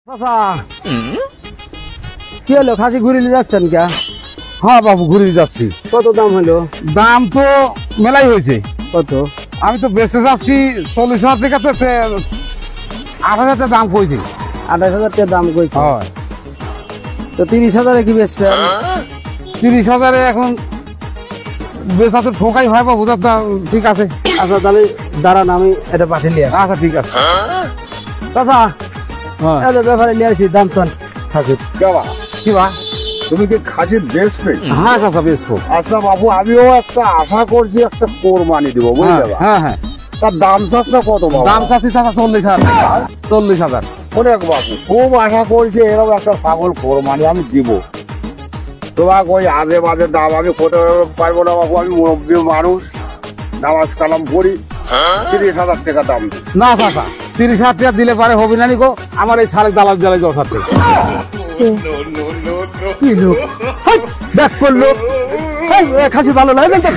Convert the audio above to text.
চাচা কি হলো খাসি ঘুরে নিয়ে যাচ্ছেন কে? হ্যাঁ বাবু ঘুরে যাচ্ছি। কত দাম হলো? দাম তো মেলাই হয়েছে। কত? আমি তো বেঁচে যাচ্ছি 40,000 থেকে, তো 28,000 দাম কইছি। 28,000 টাকা দাম কইছে। হয় তো 30,000 কি বেচবেন? 30,000 এখন বেচা তো ঠোকাই হয় বাবু। ঠিক আছে, আচ্ছা তাহলে দাঁড়ান আমি এটা পাঠিয়ে নিয়ে আসি। আচ্ছা ঠিক আছে। চাচা হ্যাঁ এত ব্যাপারে নিয়ে আসি দাম চান খাসির। কি বা? তুমি কি খাসির বেচবে? হ্যাঁ চাচা বেচবো। আচ্ছা বাবু, আমিও একটা আশা করছি একটা কোরবানি দিব, বুঝলে? হ্যাঁ হ্যাঁ তার দাম চাচ্ছে কত বাবু? দাম চাচ্ছি চাচা 40,000। 40,000 অনেক বাবু, খুব আশা করছি এরকম একটা ছাগল কোরবানি আমি দিব। তোমাকে ওই আজে বাজে দাম আমি কোথাও পারবো না বাবু। আমি মুরব্বী মানুষ, নামাজ কালাম পড়ি, 30,000 টাকা দাম দিই। না চাচা 30,000 টাকা দিলে পারে হবে না নিকো। আমার এই সাড়ে দালাল জ্বালাই দরকার থেকে। কি লোক দেখ করলো খাসি ভালো লাগে তো